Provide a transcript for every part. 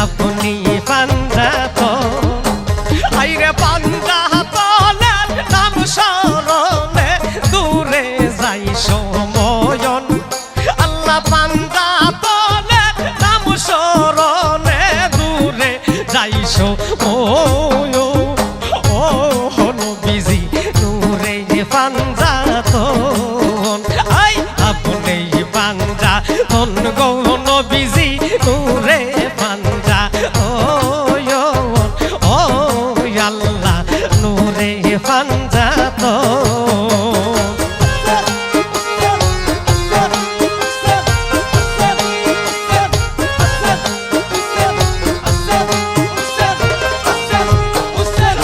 আপনি পাঞ্জাতন আইরে পাঞ্জাতনের নাম স্মরণে দূরে যাই সময়ন আল্লাহ পাঞ্জাতনের নাম স্মরণে দূরে যাই সময়ন ও নবীজি নূরে পাঞ্জাতন আই আপনি পাঞ্জাতন গো নবীজি নূরে পাঞ্জাতন ও আল্লাহ নূরে পাঞ্জাতন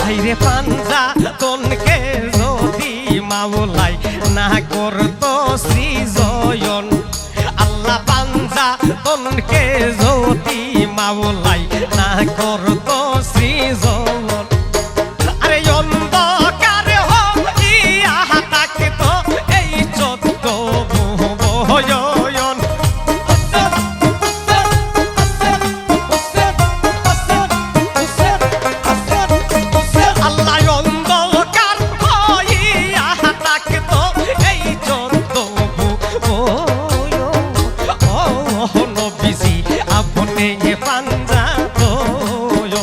আইরে পাঞ্জাতনকে যদি মাওলাই না করতো সৃজন আল্লাহ পাঞ্জাতনকে যদি মাওলাই না করতো সৃজন আরে অন্ধকার হইয়া থাকতো এই 14 ভুবন আল্লাহ অন্ধকার হইয়া থাকতো এই 14 ভুবন ও নবীজি আপনি পাঞ্জাতন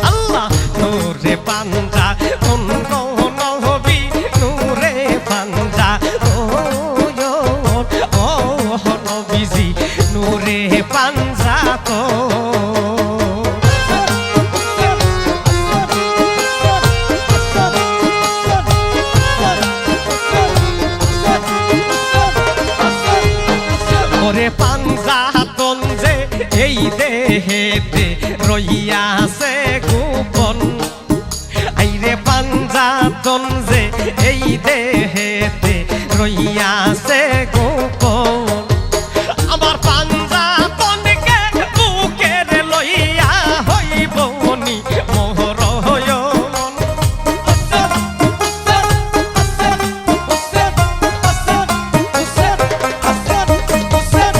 আল্লাহ নূরে পাঞ্জাতন নবী নূরে পাঞ্জাতন ও নবীজি নূরে পাঞ্জাতন ওরে পাঞ্জাতন যে এই দেহেতে রইয়াছে গোপন আইরে পাঞ্জাতন যে এই দেহেতে রইয়াছে গোপন আমার পাঞ্জাতনকে বুকের লইয়া হইব নি মোহরয়ন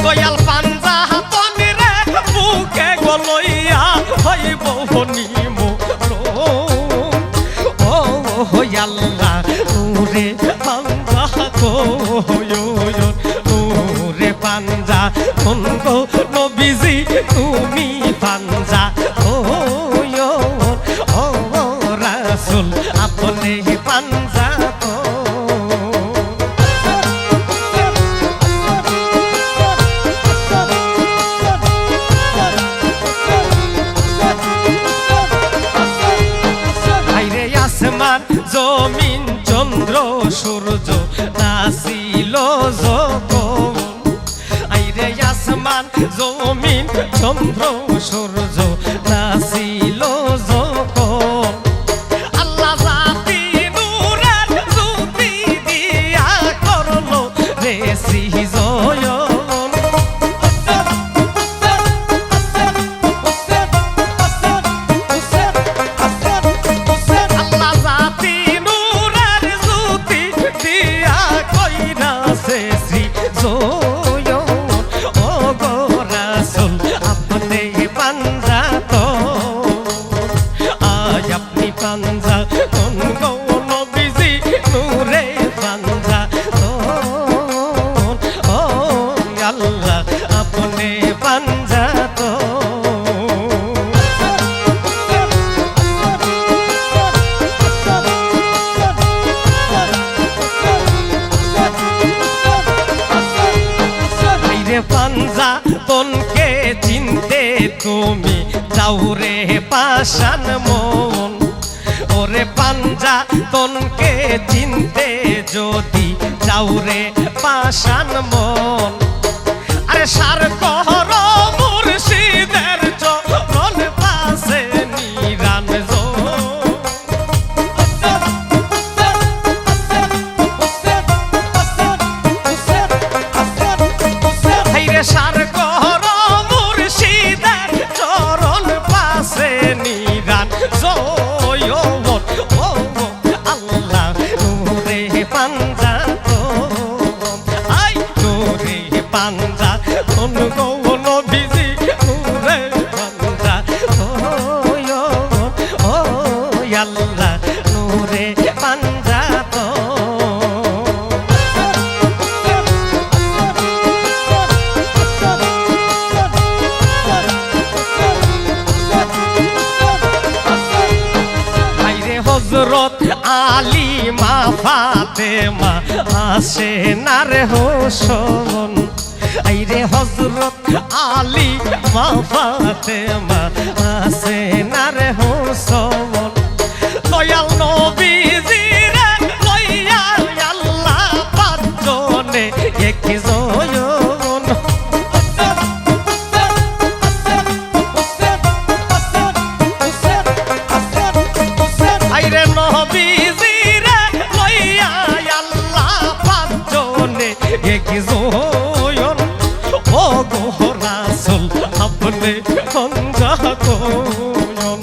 দয়াল পাঞ্জাতন রে বুকে গলইয়া হইব নি মোহরয়ন ও আল্লাহ নূরে পাঞ্জাতন নূরে পাঞ্জাতন গো নবীজি তুমি পাঞ্জাতন ও রাসূল আপনি পাঞ্জাতন আইরে আসমান জমিন চন্দ্র সূর্য নাছিল যখন আইরে আসমান জমিন চন্দ্র সূর্য নাছিল যখন আল্লাহ জাতি নূরের জ্যোতি দিয়া করলো রে সৃজন আল্লাহ জাতি নূরের জ্যোতি দিয়া কইরাছে সৃজন ও গো রাসূল আপনি পাঞ্জাতন আয় আপনি পাঞ্জাতন গো নবীজি নূরে পাঞ্জাতন ও আল্লাহ আপনি পাঞ্জাতন আইরে পাঞ্জাতনকে চিনতে তুমি যাও রে পাষাণ মন ওরে পাঞ্জাতনকে চিনতে যদি যাও রে পাষাণ মন আরে সার কহর মুর্শিদের চরণ পাশে নিরান হাইরে সার কহর মুর্শিদের চরণ পাশে নিরান জয় ও আল্লাহ নূরে পাঞ্জাতন আই নূরে পাঞ্জাতন গো আল্লাহ নূরে পাঞ্জাতন। হযরত আলী মা ফাতেমা আসে না রে হোসন, আইরে হযরত আলী মা ফাতেমা আসে না রে হোসন। দয়াল নবীজি রে লইয়া আল্লাহ পাঁচজনে একজন আইরে নবীজি রে লইয়া আল্লাহ পাঁচজনে একজন। ও গো রাসূল আপনি পাঞ্জাতন,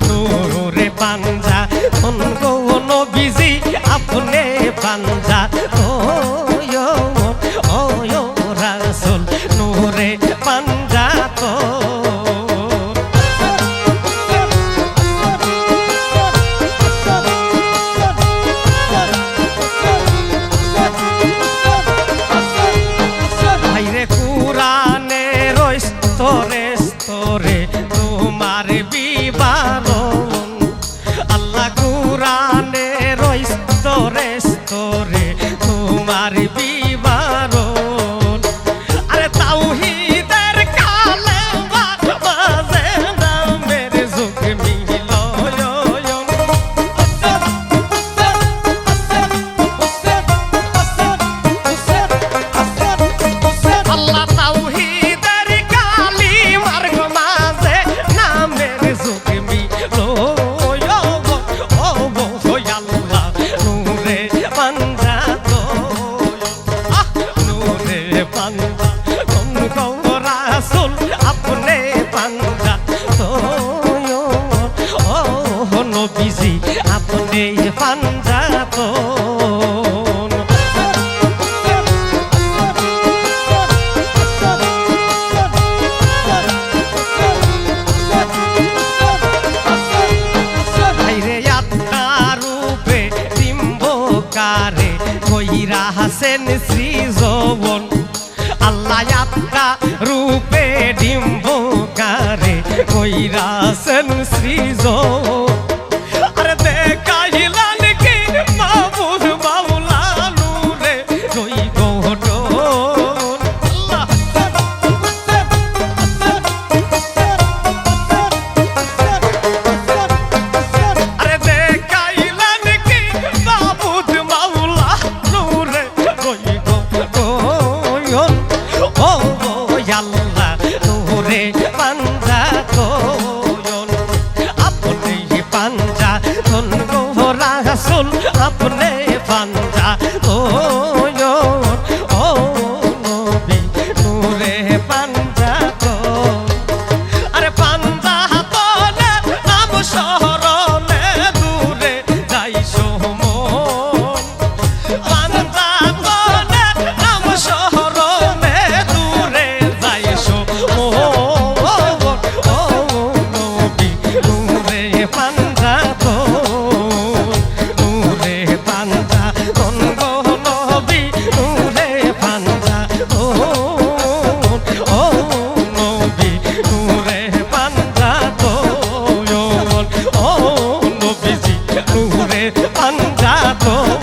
নূরে পাঞ্জাতন গো নবীজি আপনি পাঞ্জাতন। ও রাসূল নূরে পাঞ্জাতন। কুরআনের স্তরে স্তরে তোমার বিবরণ, আল্লাহ কুরআনের স্তরে স্তরে তোমার বিবরণ। আরে তাওহীদের কালেমা বাজে নামের যুগ মিলন। আল্লাহ তাওহীদের কালিমার মাঝে নামের যুগ মিলন। ও আল্লাহ নূরে পাঞ্জাতন, নূরে পাঞ্জাতন গো রাসূল আপনি পাঞ্জাতন। ও নবীজি আপনি পাঞ্জাতন। কারে কইরা হাসেন সৃজন, আল্লাহ আত্মা রূপে ডিম্বকারে কইরা হাসেন সৃজন। আরে দেখাইলেন কি মাহবুব মাওলা নূরে দুই গঠন। আরে দেখাইলেন কি মাহবুব মাওলা নূরে দুই গঠন। ও আল্লাহ নূরে পাঞ্জাতন, আপনি পাঞ্জাতন গো রাসূল আপনি পাঞ্জাতন। ও নবী নূরে পাঞ্জাতন। আরে পাঞ্জাতনে নাম শরণে দূরে যাইছো মন, পাঞ্জাতনে নাম শরণে দূরে যাইছো মন। ও নবী নূরে পাঞ্জাতন, নূরে পাঞ্জাতন গো নবী নূরে পাঞ্জাতন। ও নবী নূরে পাঞ্জাতন, ও নবীজি নূরে পাঞ্জাতন।